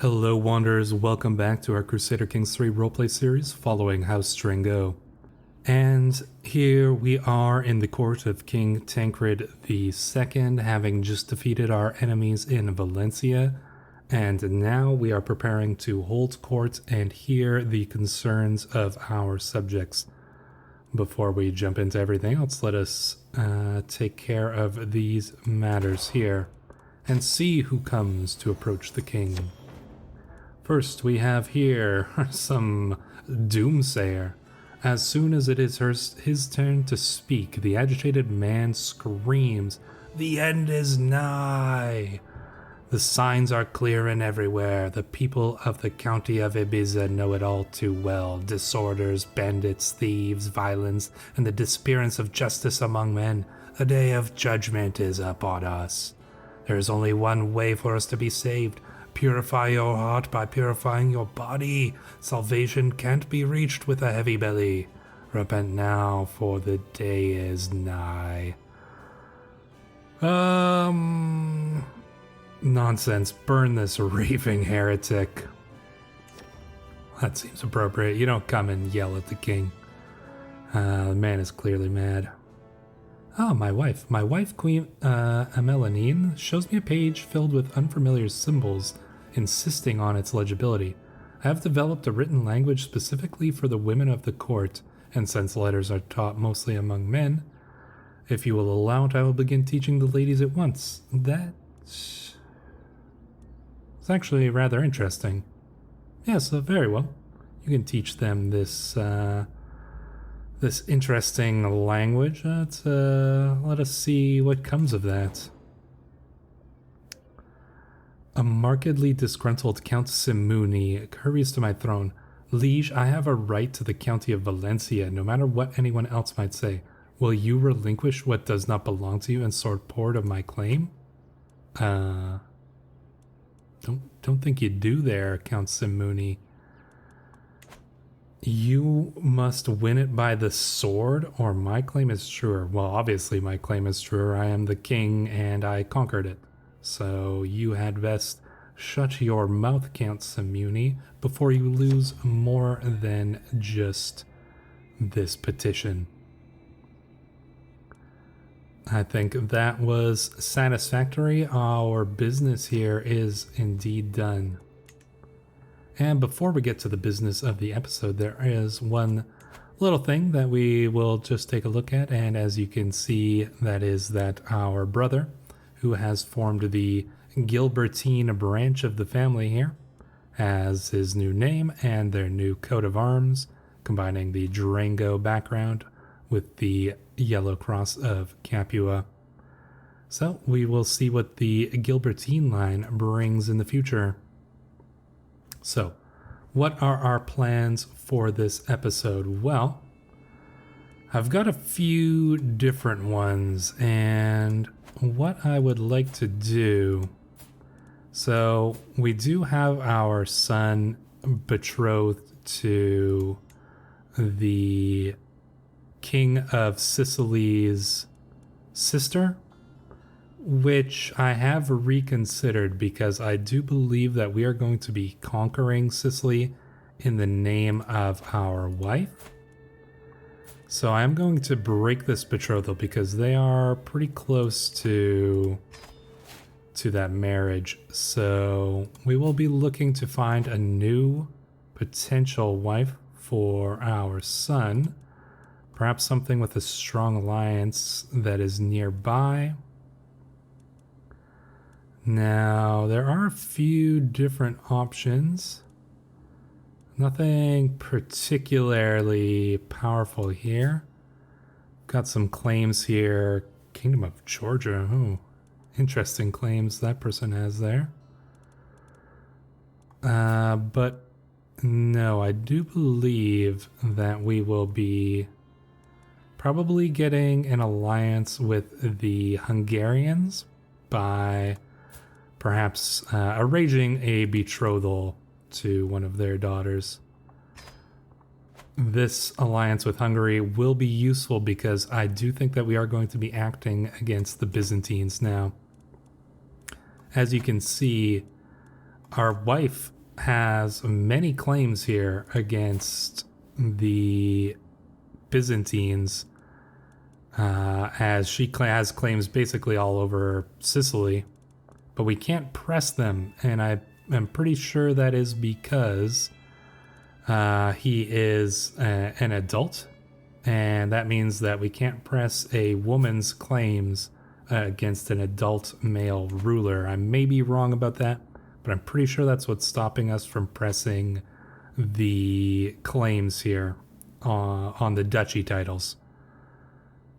Hello Wanderers, welcome back to our Crusader Kings 3 roleplay series following House Drengot. And here we are in the court of King Tancred II, having just defeated our enemies in Valencia, and now we are preparing to hold court and hear the concerns of our subjects. Before we jump into everything else, let us take care of these matters here and see who comes to approach the king. First, we have here some doomsayer. As soon as it is his turn to speak, the agitated man screams, "The end is nigh! The signs are clear and everywhere. The people of the county of Ibiza know it all too well. Disorders, bandits, thieves, violence, and the disappearance of justice among men. A day of judgment is upon us. There is only one way for us to be saved. Purify your heart by purifying your body. Salvation can't be reached with a heavy belly. Repent now, for the day is nigh." Nonsense. Burn this raving heretic. That seems appropriate. You don't come and yell at the king. The man is clearly mad. Oh, my wife. My wife, Queen Fredesende, shows me a page filled with unfamiliar symbols, insisting on its legibility. I have developed a written language specifically for the women of the court, and since letters are taught mostly among men, if you will allow it, I will begin teaching the ladies at once. That's actually rather interesting. Yes, very well. You can teach them this this interesting language. Let us see what comes of that. A markedly disgruntled Count Simuni hurries to my throne. "Liege, I have a right to the county of Valencia, no matter what anyone else might say. Will you relinquish what does not belong to you in support of my claim?" Don't think you do there, Count Simuni. "You must win it by the sword, or my claim is truer." Well, obviously my claim is truer. I am the king, and I conquered it. So you had best shut your mouth, Count Simuni, before you lose more than just this petition. I think that was satisfactory. Our business here is indeed done. And before we get to the business of the episode, there is one little thing that we will just take a look at. And as you can see, that is that our brother, who has formed the Gilbertine branch of the family here, has his new name and their new coat of arms, combining the Drengot background with the yellow cross of Capua. So we will see what the Gilbertine line brings in the future. So, what are our plans for this episode? Well, I've got a few different ones, and what I would like to do... So, we do have our son betrothed to the King of Sicily's sister, which I have reconsidered because I do believe that we are going to be conquering Sicily in the name of our wife. So I'm going to break this betrothal because they are pretty close to that marriage. So we will be looking to find a new potential wife for our son. Perhaps something with a strong alliance that is nearby. Now, there are a few different options. Nothing particularly powerful here. Got some claims here. Kingdom of Georgia. Oh, interesting claims that person has there. But no, I do believe that we will be probably getting an alliance with the Hungarians by perhaps arranging a betrothal to one of their daughters. This alliance with Hungary will be useful because I do think that we are going to be acting against the Byzantines now. As you can see, our wife has many claims here against the Byzantines, as she has claims basically all over Sicily, but we can't press them, and I'm pretty sure that is because he is an adult, and that means that we can't press a woman's claims against an adult male ruler. I may be wrong about that, but I'm pretty sure that's what's stopping us from pressing the claims here on the duchy titles.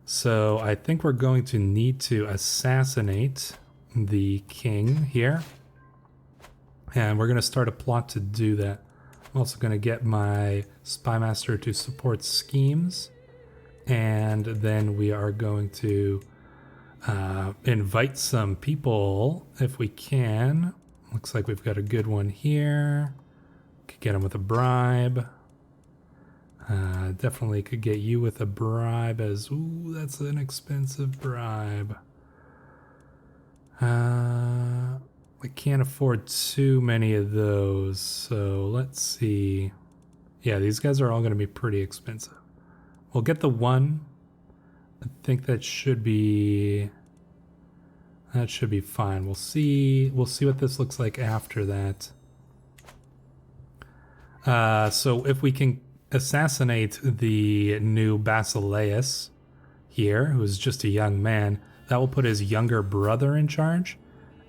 So I think we're going to need to assassinate the king here, and we're going to start a plot to do that. I'm also going to get my spy master to support schemes, and then we are going to invite some people if we can. Looks like we've got a good one here. Could get him with a bribe. Definitely could get you with a bribe as... Ooh, that's an expensive bribe. We can't afford too many of those, so let's see. Yeah, these guys are all going to be pretty expensive. We'll get the one. I think that should be fine. We'll see what this looks like after that. So if we can assassinate the new Basileus here, who's just a young man, that will put his younger brother in charge,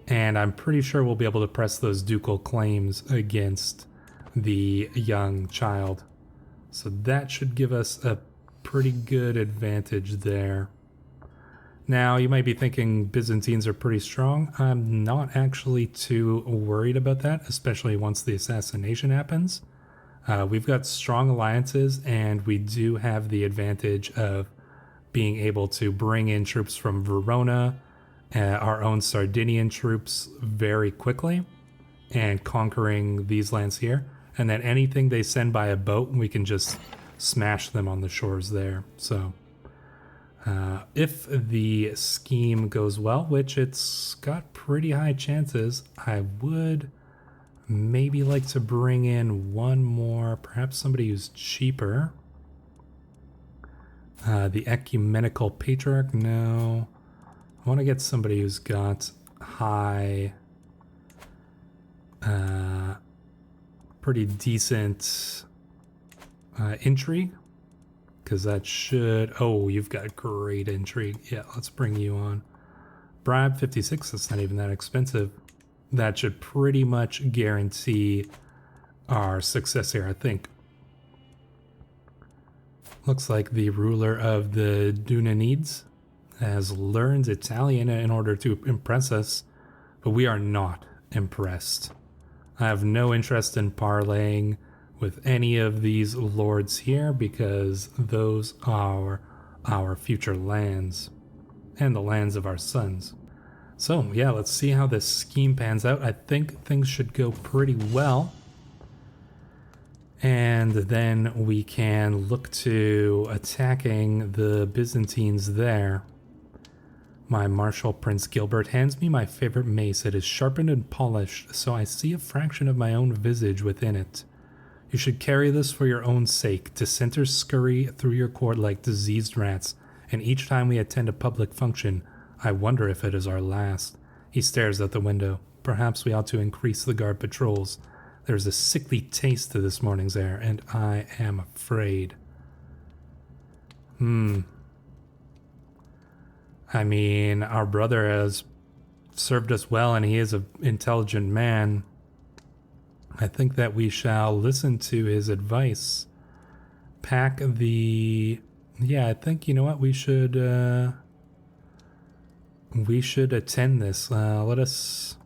and I'm pretty sure we'll be able to press those ducal claims against the young child. So that should give us a pretty good advantage there. Now, you might be thinking Byzantines are pretty strong. I'm not actually too worried about that, especially once the assassination happens. We've got strong alliances, and we do have the advantage of being able to bring in troops from Verona, our own Sardinian troops very quickly, and conquering these lands here. And then anything they send by a boat, we can just smash them on the shores there. So if the scheme goes well, which it's got pretty high chances, I would maybe like to bring in one more, perhaps somebody who's cheaper. The Ecumenical Patriarch, no. I want to get somebody who's got high, pretty decent intrigue, because that should... Oh, you've got great intrigue. Yeah, let's bring you on. Bribe 56, that's not even that expensive. That should pretty much guarantee our success here, I think. Looks like the ruler of the Dunanides has learned Italian in order to impress us, but we are not impressed. I have no interest in parlaying with any of these lords here because those are our future lands and the lands of our sons. So yeah, let's see how this scheme pans out. I think things should go pretty well. And then we can look to attacking the Byzantines there. My Marshal Prince Gilbert hands me my favorite mace. It is sharpened and polished, so I see a fraction of my own visage within it. You should carry this for your own sake. Dissenters scurry through your court like diseased rats, and each time we attend a public function, I wonder if it is our last. He stares out the window. Perhaps we ought to increase the guard patrols. There's a sickly taste to this morning's air, and I am afraid. I mean, our brother has served us well, and he is an intelligent man. I think that we shall listen to his advice. Pack the... Yeah, I think, you know what, we should attend this. Let us...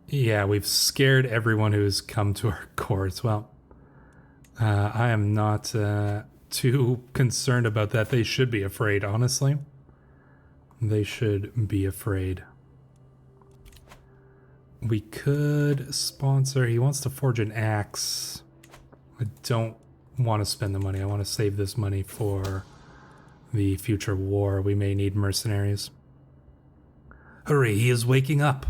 Yeah, we've scared everyone who's come to our courts. Well, I am not too concerned about that. They should be afraid, honestly. They should be afraid. We could sponsor... He wants to forge an axe. I don't want to spend the money. I want to save this money for the future war. We may need mercenaries. Hurry, he is waking up.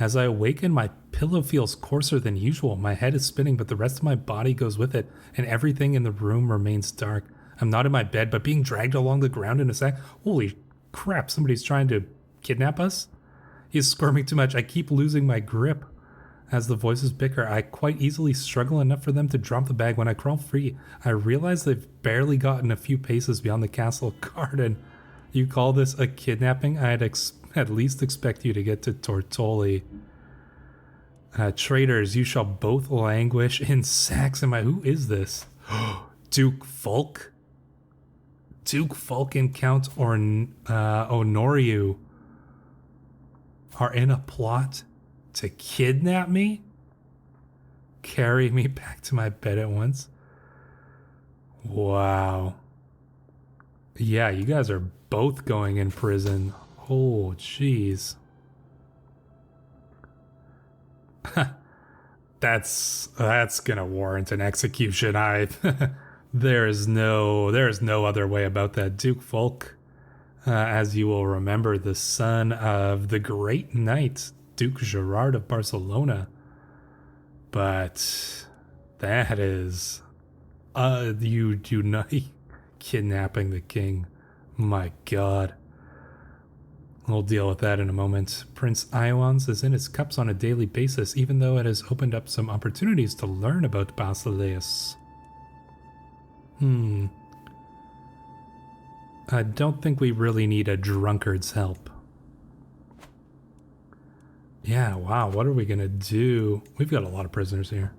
As I awaken, my pillow feels coarser than usual. My head is spinning, but the rest of my body goes with it, and everything in the room remains dark. I'm not in my bed, but being dragged along the ground in a sack. Holy crap, somebody's trying to kidnap us? He's squirming too much. I keep losing my grip. As the voices bicker, I quite easily struggle enough for them to drop the bag. When I crawl free, I realize they've barely gotten a few paces beyond the castle garden. You call this a kidnapping? I'd at least expect you to get to Tortoli. Traitors, you shall both languish in sacks. Who is this? Duke Fulk? Duke Fulk and Count Honoriu are in a plot to kidnap me? Carry me back to my bed at once? Wow. Yeah, you guys are both going in prison. Oh, jeez. That's gonna warrant an execution. There's no other way about that. Duke Fulk, as you will remember, the son of the great knight Duke Gerard of Barcelona. But that is you do not kidnapping the king. My God. We'll deal with that in a moment. Prince Iowans is in his cups on a daily basis, even though it has opened up some opportunities to learn about Basileus. I don't think we really need a drunkard's help. Yeah, wow, what are we gonna do? We've got a lot of prisoners here.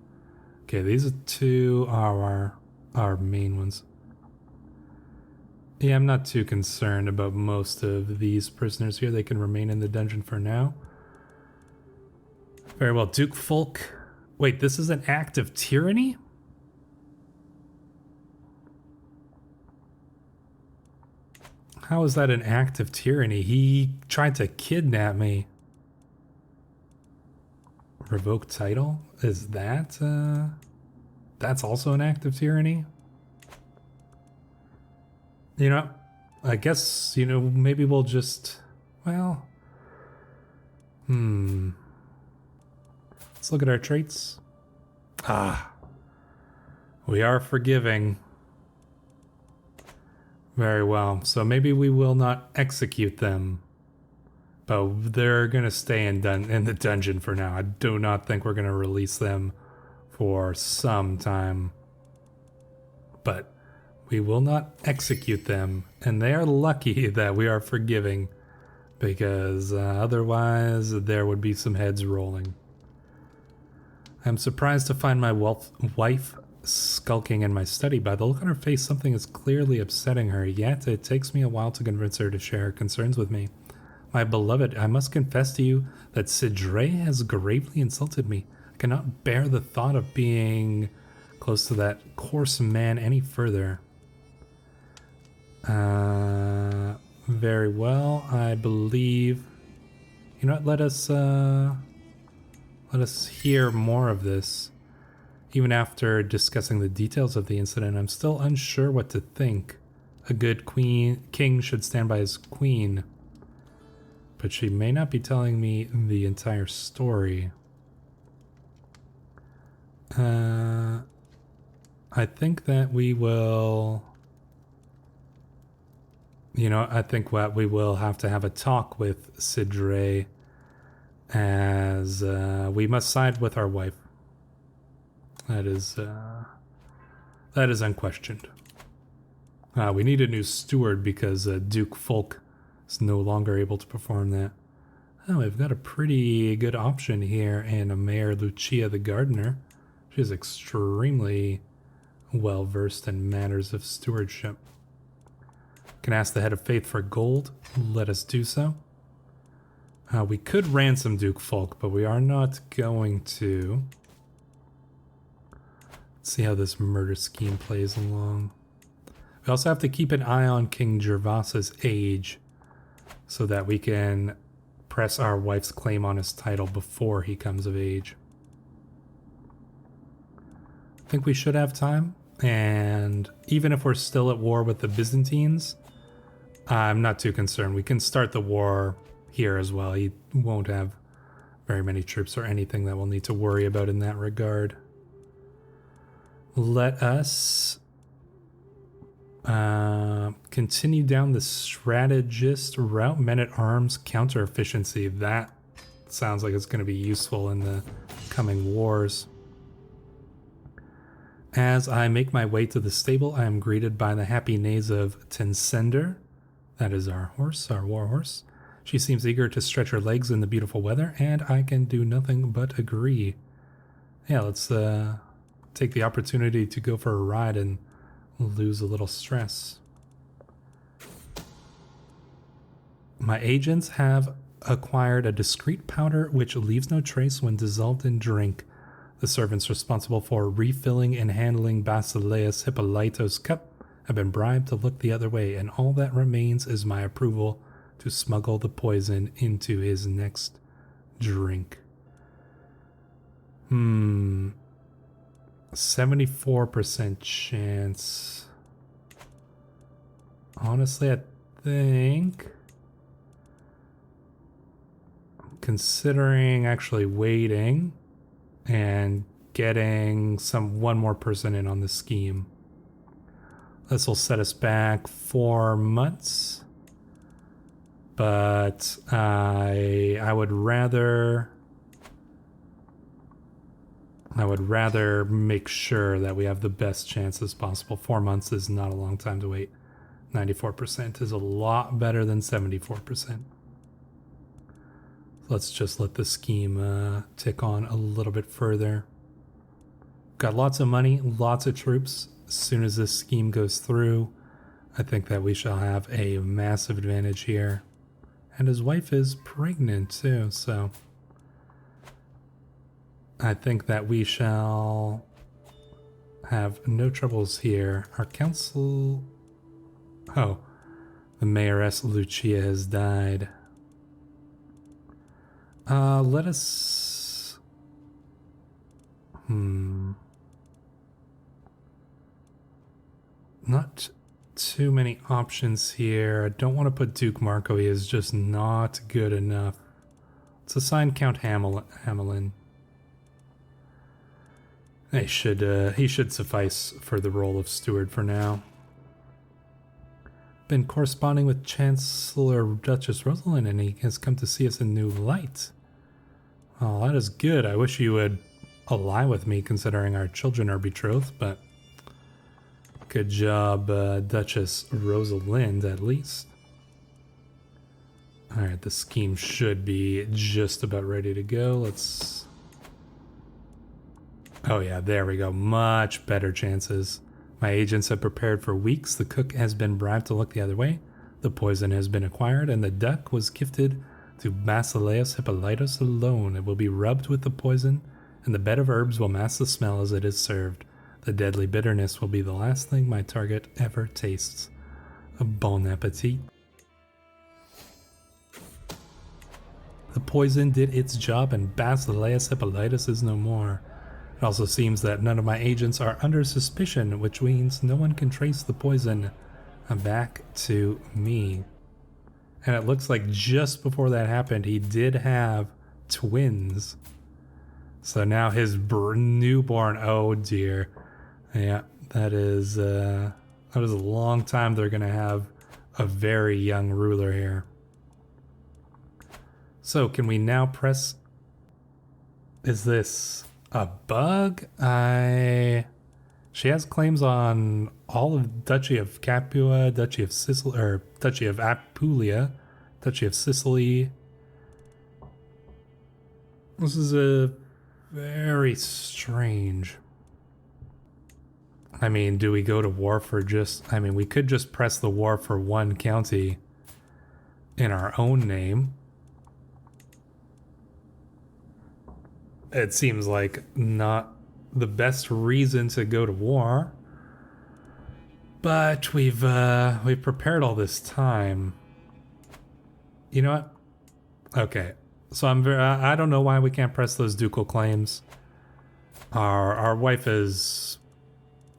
Okay, these two are our main ones. Yeah, I'm not too concerned about most of these prisoners here. They can remain in the dungeon for now. Very well, Duke Fulk. Wait, this is an act of tyranny? How is that an act of tyranny? He tried to kidnap me. Revoke title? Is that, that's also an act of tyranny? You know, I guess, maybe we'll just, well, let's look at our traits. We are forgiving. Very well, so maybe we will not execute them, but they're gonna stay in the dungeon for now. I do not think we're gonna release them for some time, but we will not execute them, and they are lucky that we are forgiving, because otherwise there would be some heads rolling. I'm surprised to find my wife skulking in my study. By the look on her face, something is clearly upsetting her, yet it takes me a while to convince her to share her concerns with me. My beloved, I must confess to you that Cidre has gravely insulted me. I cannot bear the thought of being close to that coarse man any further. Very well, I believe. You know what, let us hear more of this. Even after discussing the details of the incident, I'm still unsure what to think. A good king should stand by his queen. But she may not be telling me the entire story. I think that we will... I think what we will have to have a talk with Cidre, as we must side with our wife. That is unquestioned. We need a new steward because Duke Fulk is no longer able to perform that. Oh, we've got a pretty good option here in Mayor Lucia the Gardener. She is extremely well versed in matters of stewardship. Can ask the head of faith for gold. Let us do so. We could ransom Duke Fulk, but we are not going to. Let's see how this murder scheme plays along. We also have to keep an eye on King Gervas's age so that we can press our wife's claim on his title before he comes of age. I think we should have time, and even if we're still at war with the Byzantines, I'm not too concerned. We can start the war here as well. He won't have very many troops or anything that we'll need to worry about in that regard. Let us continue down the strategist route. Men-at-arms counter efficiency. That sounds like it's going to be useful in the coming wars. As I make my way to the stable, I am greeted by the happy neighs of Tensender. That is our horse, our war horse. She seems eager to stretch her legs in the beautiful weather, and I can do nothing but agree. Yeah, let's take the opportunity to go for a ride and lose a little stress. My agents have acquired a discreet powder which leaves no trace when dissolved in drink. The servants responsible for refilling and handling Basileus Hippolytos' cup have been bribed to look the other way, and all that remains is my approval to smuggle the poison into his next drink. 74% chance. Honestly, I think, considering actually waiting and getting one more person in on the scheme. This will set us back 4 months, but I would rather make sure that we have the best chances possible. 4 months is not a long time to wait. 94% is a lot better than 74%. Let's just let the scheme tick on a little bit further. Got lots of money, lots of troops. As soon as this scheme goes through, I think that we shall have a massive advantage here. And his wife is pregnant too, so I think that we shall have no troubles here. Our council... Oh, the Mayoress Lucia has died. Let us... Not too many options here. I don't want to put Duke Marco. He is just not good enough. Let's assign Count Hamelin. He should suffice for the role of steward for now. Been corresponding with Chancellor Duchess Rosalind, and he has come to see us in new light. Oh, that is good. I wish you would ally with me, considering our children are betrothed, but good job, Duchess Rosalind, at least. Alright, the scheme should be just about ready to go. Let's... Oh yeah, there we go. Much better chances. My agents have prepared for weeks. The cook has been bribed to look the other way. The poison has been acquired, and the duck was gifted to Basileus Hippolytos alone. It will be rubbed with the poison, and the bed of herbs will mask the smell as it is served. The deadly bitterness will be the last thing my target ever tastes. A bon appetit. The poison did its job, and Basileus Hippolytos is no more. It also seems that none of my agents are under suspicion, which means no one can trace the poison back to me. And it looks like just before that happened, he did have twins. So now his newborn, oh dear. Yeah, that is a long time they're going to have a very young ruler here. So can we now press... Is this a bug? She has claims on all of Duchy of Capua, Duchy of Sicily, or Duchy of Apulia, Duchy of Sicily. This is a very strange. I mean, do we go to war for just... I mean, we could just press the war for one county in our own name. It seems like not the best reason to go to war, but we've prepared all this time. You know what? Okay, so I don't know why we can't press those ducal claims. Our wife has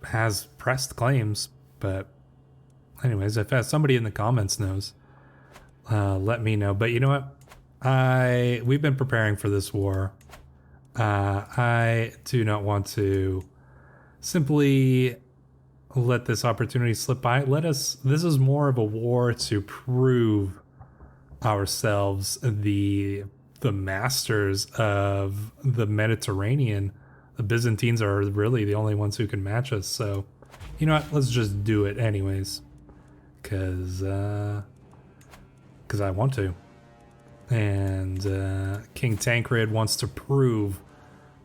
pressed claims, but anyways, if somebody in the comments knows, let me know. But you know what? we've been preparing for this war. I do not want to simply let this opportunity slip by. This is more of a war to prove ourselves the masters of the Mediterranean. The Byzantines are really the only ones who can match us, so you know what, let's just do it anyways. Cause I want to. And King Tancred wants to prove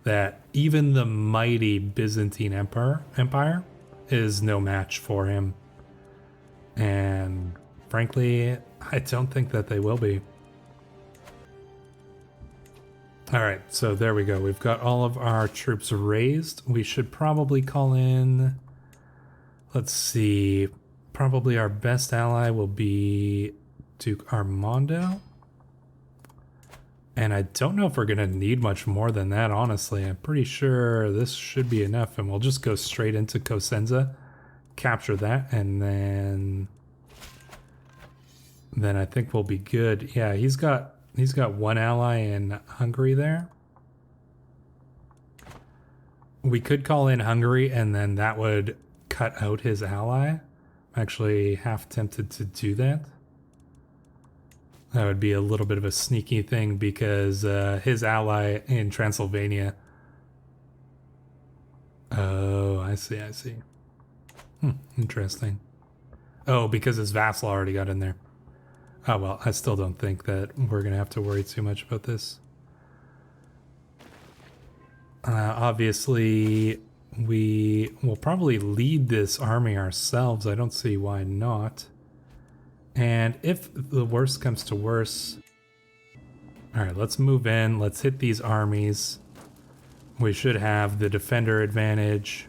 that even the mighty Byzantine Empire is no match for him. And frankly, I don't think that they will be. Alright, so there we go. We've got all of our troops raised. We should probably call in... Let's see. Probably our best ally will be Duke Armando. And I don't know if we're going to need much more than that, honestly. I'm pretty sure this should be enough, and we'll just go straight into Cosenza, capture that, and then I think we'll be good. Yeah, he's got one ally in Hungary there. We could call in Hungary, and then that would cut out his ally. I'm actually half tempted to do that. That would be a little bit of a sneaky thing because his ally in Transylvania... Oh, I see. Interesting. Oh, because his vassal already got in there. Oh, well, I still don't think that we're going to have to worry too much about this. Obviously, we will probably lead this army ourselves. I don't see why not. And if the worst comes to worst... Alright, let's move in. Let's hit these armies. We should have the defender advantage.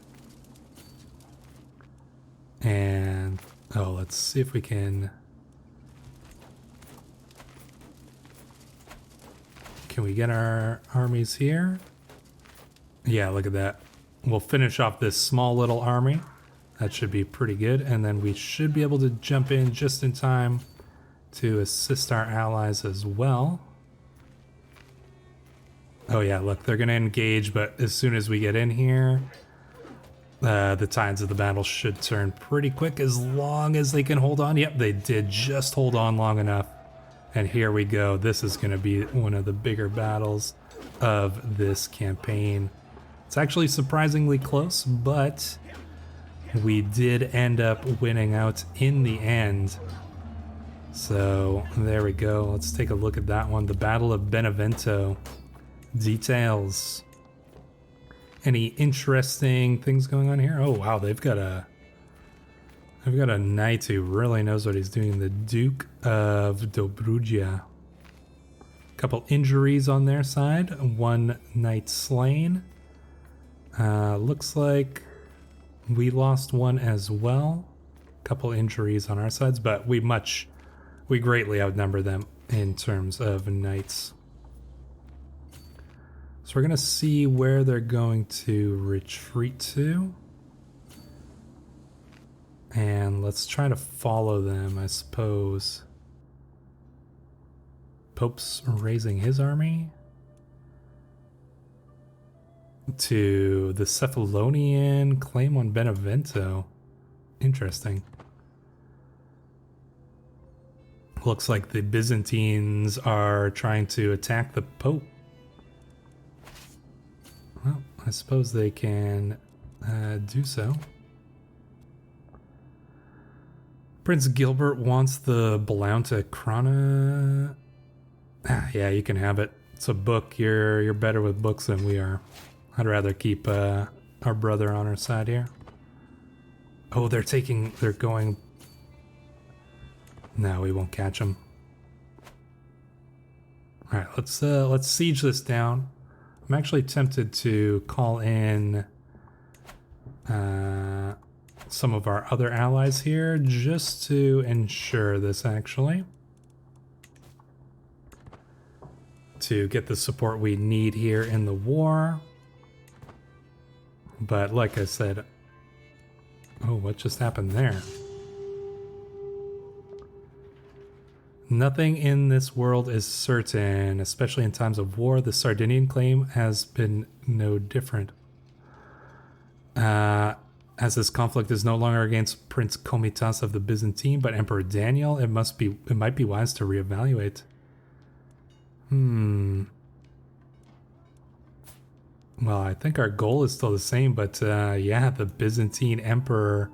And... Oh, let's see if we can... Can we get our armies here? Yeah, look at that. We'll finish off this small little army. That should be pretty good. And then we should be able to jump in just in time to assist our allies as well. Oh yeah, look, they're going to engage, but as soon as we get in here, the tides of the battle should turn pretty quick as long as they can hold on. Yep, they did just hold on long enough. And here we go. This is going to be one of the bigger battles of this campaign. It's actually surprisingly close, but we did end up winning out in the end. So there we go. Let's take a look at that one. The Battle of Benevento. Details. Any interesting things going on here? Oh wow, they've got a knight who really knows what he's doing. The Duke of Dobruja. Couple injuries on their side. One knight slain. Looks like we lost one as well. Couple injuries on our sides, but we greatly outnumber them in terms of knights. So we're gonna see where they're going to retreat to. And let's try to follow them, I suppose. Pope's raising his army to the Cephalonian claim on Benevento. Interesting. Looks like the Byzantines are trying to attack the Pope. Well, I suppose they can do so. Prince Gilbert wants the Blount Krona. Yeah, you can have it. It's a book. You're better with books than we are. I'd rather keep our brother on our side here. Oh, they're going. No, we won't catch them. All right, let's siege this down. I'm actually tempted to call in some of our other allies here just to ensure this, actually. To get the support we need here in the war. But like I said... Oh, what just happened there? Nothing in this world is certain, especially in times of war. The Sardinian claim has been no different. As this conflict is no longer against Prince Komitas of the Byzantine, but Emperor Daniel, it might be wise to reevaluate. Well, I think our goal is still the same, but yeah, the Byzantine emperor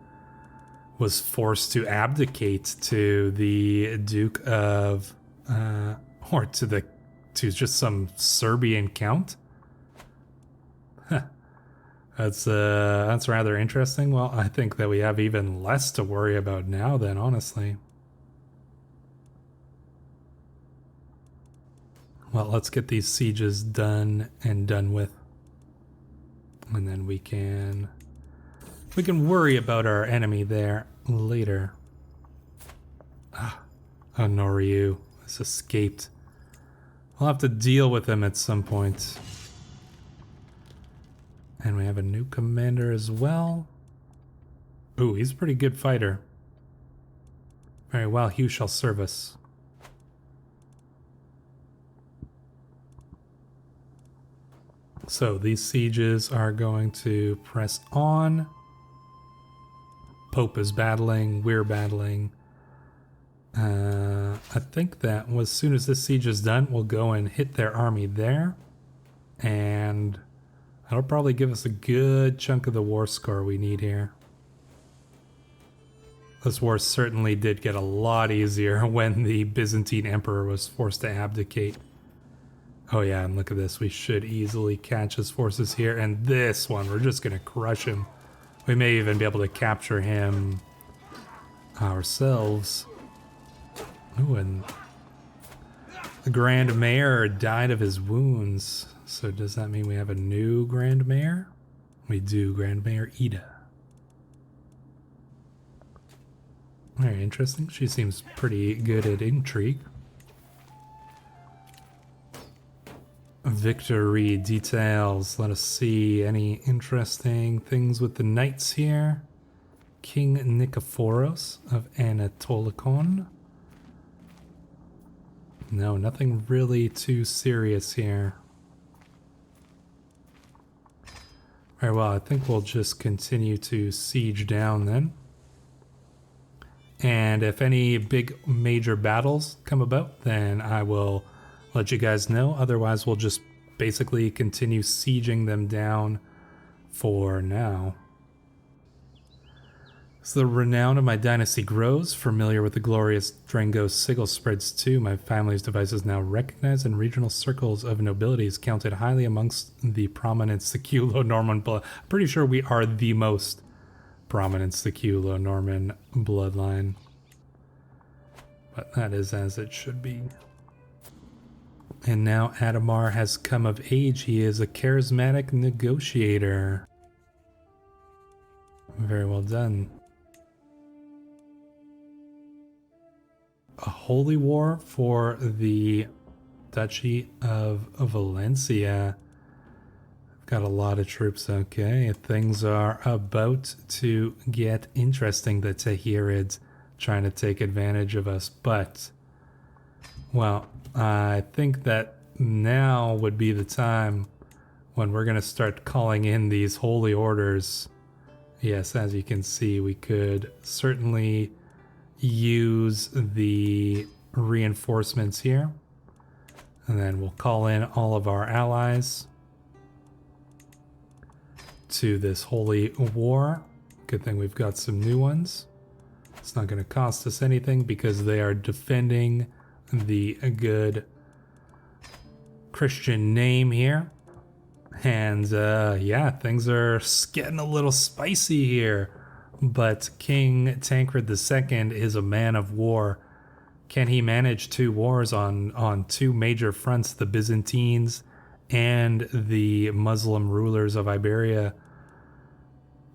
was forced to abdicate to the Duke of, or to just some Serbian count. That's rather interesting. Well, I think that we have even less to worry about now then, honestly. Well, let's get these sieges done and done with. And then we can worry about our enemy there later. Noryu has escaped. We'll have to deal with him at some point. And we have a new commander as well. Ooh, he's a pretty good fighter. Very well, Hugh shall serve us. So these sieges are going to press on. Pope is battling, we're battling. I think that as soon as this siege is done, we'll go and hit their army there. And that'll probably give us a good chunk of the war score we need here. This war certainly did get a lot easier when the Byzantine emperor was forced to abdicate. Oh yeah, and look at this. We should easily catch his forces here. And this one, we're just going to crush him. We may even be able to capture him ourselves. Ooh, and the Grand Mayor died of his wounds. So does that mean we have a new Grand Mayor? We do, Grand Mayor Ida. Very interesting. She seems pretty good at intrigue. Victory details. Let us see any interesting things with the knights here. King Nikephoros of Anatolikon. No, nothing really too serious here. Very well, I think we'll just continue to siege down then. And if any big major battles come about, then I will let you guys know. Otherwise, we'll just basically continue sieging them down for now. As the renown of my dynasty grows, familiar with the glorious Drengot sigil spreads too, my family's device is now recognized in regional circles of nobilities, counted highly amongst the prominent Siculo-Norman blood. I'm pretty sure we are the most prominent Siculo-Norman bloodline. But that is as it should be. And now Adamar has come of age. He is a charismatic negotiator. Very well done. A holy war for the Duchy of Valencia. Got a lot of troops. Okay, things are about to get interesting. The Tahirids trying to take advantage of us, but well, I think that now would be the time when we're going to start calling in these holy orders. Yes, as you can see, we could certainly use the reinforcements here. And then we'll call in all of our allies to this holy war. Good thing we've got some new ones. It's not going to cost us anything because they are defending the good Christian name here. And yeah, things are getting a little spicy here. But King Tancred II is a man of war. Can he manage two wars on two major fronts, the Byzantines and the Muslim rulers of Iberia?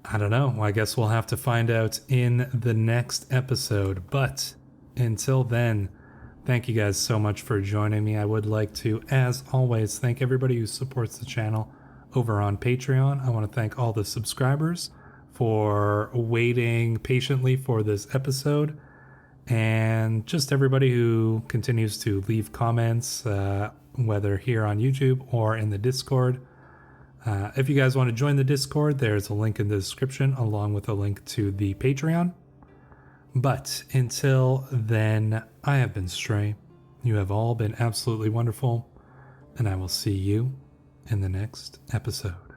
I don't know. I guess we'll have to find out in the next episode. But until then, thank you guys so much for joining me. I would like to, as always, thank everybody who supports the channel over on Patreon. I want to thank all the subscribers for waiting patiently for this episode. and just everybody who continues to leave comments, whether here on YouTube or in the Discord. If you guys want to join the Discord, there's a link in the description along with a link to the Patreon. But until then, I have been Stray. You have all been absolutely wonderful, and I will see you in the next episode.